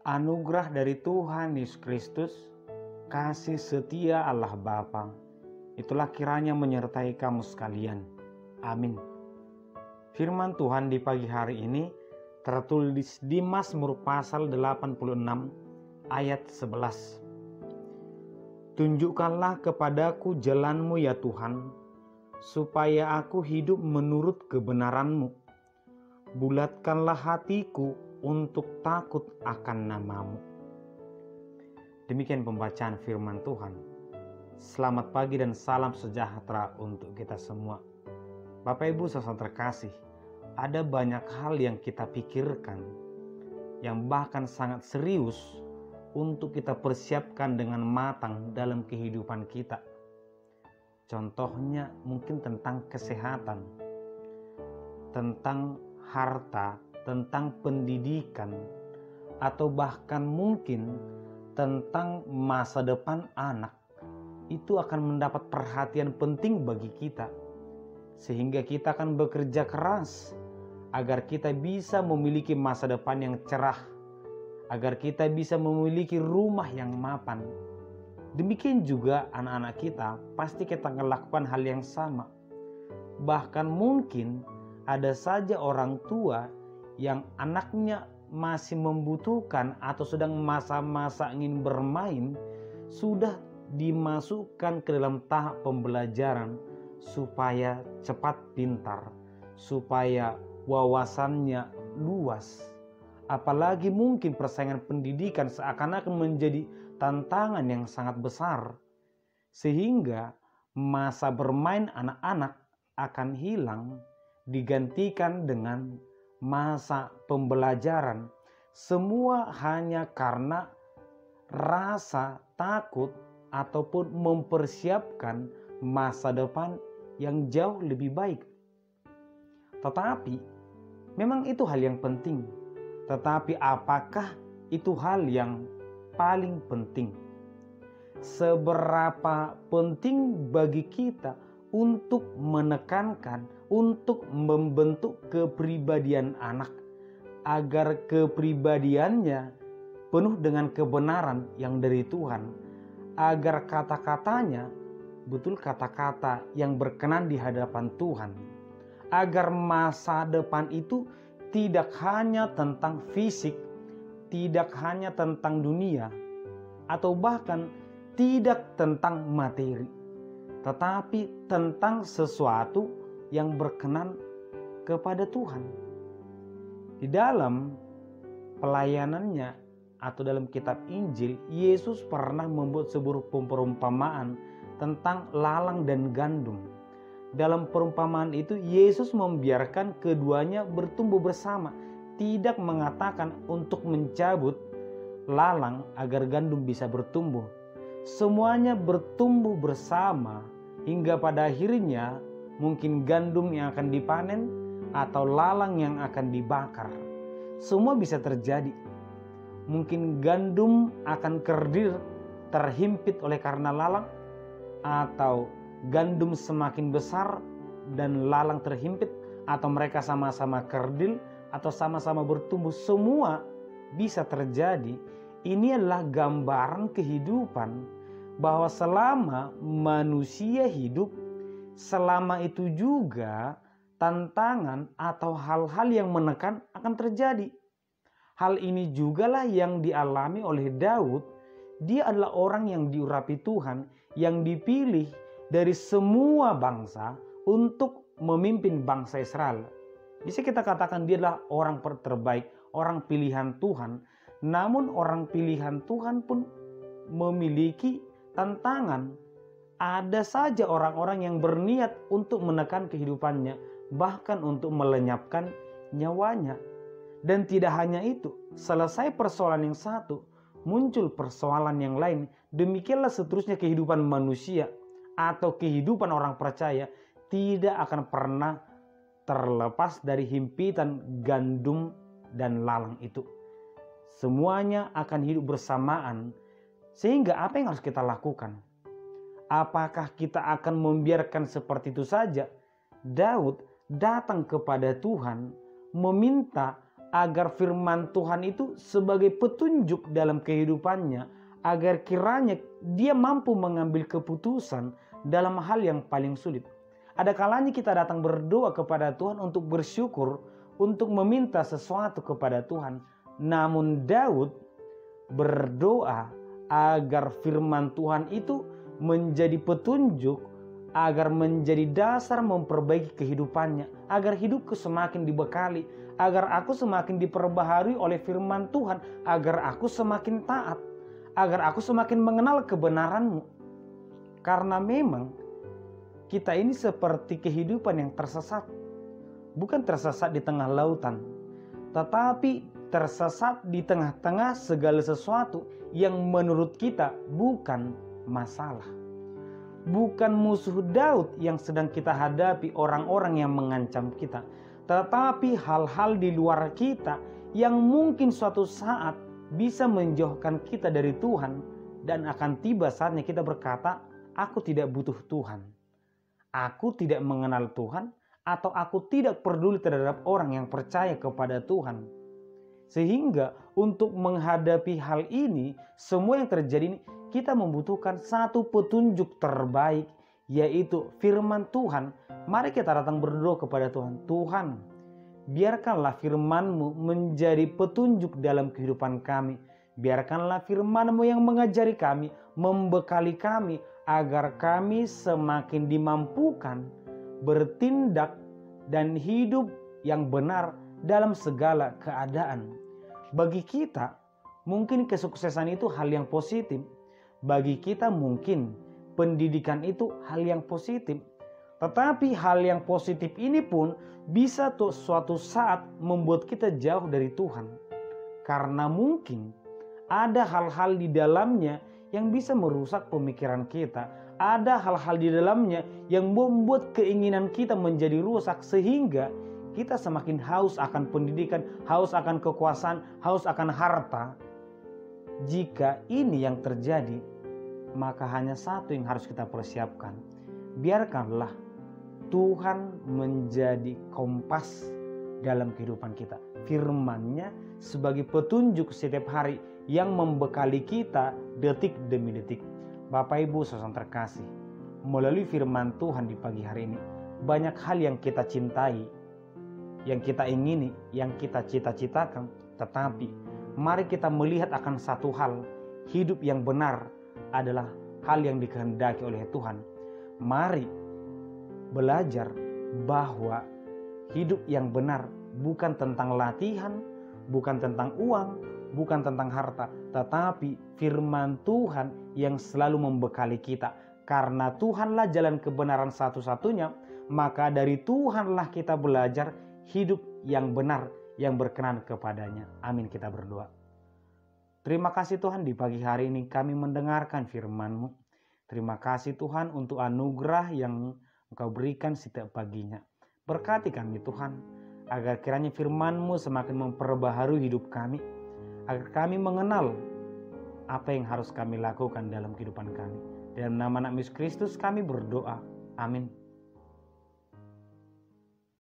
Anugerah dari Tuhan Yesus Kristus, kasih setia Allah Bapa, itulah kiranya menyertai kamu sekalian. Amin. Firman Tuhan di pagi hari ini tertulis di Mazmur pasal 86 ayat 11. Tunjukkanlah kepadaku jalan-Mu ya Tuhan, supaya aku hidup menurut kebenaran-Mu. Bulatkanlah hatiku untuk takut akan nama-Mu. Demikian pembacaan firman Tuhan. Selamat pagi dan salam sejahtera untuk kita semua. Bapak Ibu saudara terkasih, ada banyak hal yang kita pikirkan, yang bahkan sangat serius untuk kita persiapkan dengan matang dalam kehidupan kita. Contohnya mungkin tentang kesehatan, tentang harta, tentang pendidikan, atau bahkan mungkin tentang masa depan anak. Itu akan mendapat perhatian penting bagi kita, sehingga kita akan bekerja keras agar kita bisa memiliki masa depan yang cerah, agar kita bisa memiliki rumah yang mapan. Demikian juga anak-anak kita pasti kita akan lakukan hal yang sama. Bahkan mungkin ada saja orang tua yang anaknya masih membutuhkan atau sedang masa-masa ingin bermain, sudah dimasukkan ke dalam tahap pembelajaran supaya cepat pintar, supaya wawasannya luas. Apalagi mungkin persaingan pendidikan seakan-akan menjadi tantangan yang sangat besar, sehingga masa bermain anak-anak akan hilang, digantikan dengan masa pembelajaran. Semua hanya karena rasa takut ataupun mempersiapkan masa depan yang jauh lebih baik. Tetapi memang itu hal yang penting. Tetapi apakah itu hal yang paling penting? Seberapa penting bagi kita untuk menekankan, untuk membentuk kepribadian anak, agar kepribadiannya penuh dengan kebenaran yang dari Tuhan, agar kata-katanya betul kata-kata yang berkenan di hadapan Tuhan, agar masa depan itu tidak hanya tentang fisik, tidak hanya tentang dunia, atau bahkan tidak tentang materi, tetapi tentang sesuatu yang berkenan kepada Tuhan. Di dalam pelayanannya atau dalam kitab Injil, Yesus pernah membuat sebuah perumpamaan tentang lalang dan gandum. Dalam perumpamaan itu, Yesus membiarkan keduanya bertumbuh bersama, tidak mengatakan untuk mencabut lalang agar gandum bisa bertumbuh. Semuanya bertumbuh bersama hingga pada akhirnya mungkin gandum yang akan dipanen atau lalang yang akan dibakar. Semua bisa terjadi. Mungkin gandum akan kerdil, terhimpit oleh karena lalang, atau gandum semakin besar dan lalang terhimpit, atau mereka sama-sama kerdil atau sama-sama bertumbuh. Semua bisa terjadi. Ini adalah gambaran kehidupan, bahwa selama manusia hidup, selama itu juga tantangan atau hal-hal yang menekan akan terjadi. Hal ini jugalah yang dialami oleh Daud. Dia adalah orang yang diurapi Tuhan, yang dipilih dari semua bangsa untuk memimpin bangsa Israel. Bisa kita katakan dia adalah orang terbaik, orang pilihan Tuhan. Namun orang pilihan Tuhan pun memiliki tantangan. Ada saja orang-orang yang berniat untuk menekan kehidupannya, bahkan untuk melenyapkan nyawanya. Dan tidak hanya itu, selesai persoalan yang satu, muncul persoalan yang lain. Demikianlah seterusnya kehidupan manusia atau kehidupan orang percaya tidak akan pernah terlepas dari himpitan gandum dan lalang itu. Semuanya akan hidup bersamaan. Sehingga apa yang harus kita lakukan? Apakah kita akan membiarkan seperti itu saja? Daud datang kepada Tuhan meminta agar firman Tuhan itu sebagai petunjuk dalam kehidupannya, agar kiranya dia mampu mengambil keputusan dalam hal yang paling sulit. Ada kalanya kita datang berdoa kepada Tuhan untuk bersyukur, untuk meminta sesuatu kepada Tuhan. Namun Daud berdoa agar firman Tuhan itu menjadi petunjuk, agar menjadi dasar memperbaiki kehidupannya, agar hidupku semakin dibekali, agar aku semakin diperbaharui oleh firman Tuhan, agar aku semakin taat, agar aku semakin mengenal kebenaran-Mu. Karena memang kita ini seperti kehidupan yang tersesat. Bukan tersesat di tengah lautan, tetapi tersesat di tengah-tengah segala sesuatu yang menurut kita bukan masalah. Bukan musuh Daud yang sedang kita hadapi, orang-orang yang mengancam kita, tetapi hal-hal di luar kita yang mungkin suatu saat bisa menjauhkan kita dari Tuhan, dan akan tiba saatnya kita berkata, aku tidak butuh Tuhan, aku tidak mengenal Tuhan, atau aku tidak peduli terhadap orang yang percaya kepada Tuhan. Sehingga untuk menghadapi hal ini, semua yang terjadi ini, kita membutuhkan satu petunjuk terbaik, yaitu firman Tuhan. Mari kita datang berdoa kepada Tuhan. Tuhan, biarkanlah firman-Mu menjadi petunjuk dalam kehidupan kami. Biarkanlah firman-Mu yang mengajari kami, membekali kami, agar kami semakin dimampukan bertindak dan hidup yang benar dalam segala keadaan. Bagi kita, mungkin kesuksesan itu hal yang positif. Bagi kita mungkin pendidikan itu hal yang positif. Tetapi hal yang positif ini pun bisa suatu saat membuat kita jauh dari Tuhan. Karena mungkin ada hal-hal di dalamnya yang bisa merusak pemikiran kita. Ada hal-hal di dalamnya yang membuat keinginan kita menjadi rusak, sehingga kita semakin haus akan pendidikan, haus akan kekuasaan, haus akan harta. Jika ini yang terjadi, maka hanya satu yang harus kita persiapkan. Biarkanlah Tuhan menjadi kompas dalam kehidupan kita. Firman-Nya sebagai petunjuk setiap hari yang membekali kita detik demi detik. Bapak Ibu saudara terkasih, melalui firman Tuhan di pagi hari ini, banyak hal yang kita cintai, yang kita ingini, yang kita cita-citakan. Tetapi mari kita melihat akan satu hal, hidup yang benar adalah hal yang dikehendaki oleh Tuhan. Mari belajar bahwa hidup yang benar bukan tentang latihan, bukan tentang uang, bukan tentang harta, tetapi firman Tuhan yang selalu membekali kita. Karena Tuhanlah jalan kebenaran satu-satunya, maka dari Tuhanlah kita belajar hidup yang benar, yang berkenan kepadanya. Amin, kita berdoa. Terima kasih Tuhan, di pagi hari ini kami mendengarkan firman-Mu. Terima kasih Tuhan untuk anugerah yang Engkau berikan setiap paginya. Berkati kami Tuhan, agar kiranya firman-Mu semakin memperbaharui hidup kami, agar kami mengenal apa yang harus kami lakukan dalam kehidupan kami. Dalam nama Yesus Kristus kami berdoa. Amin.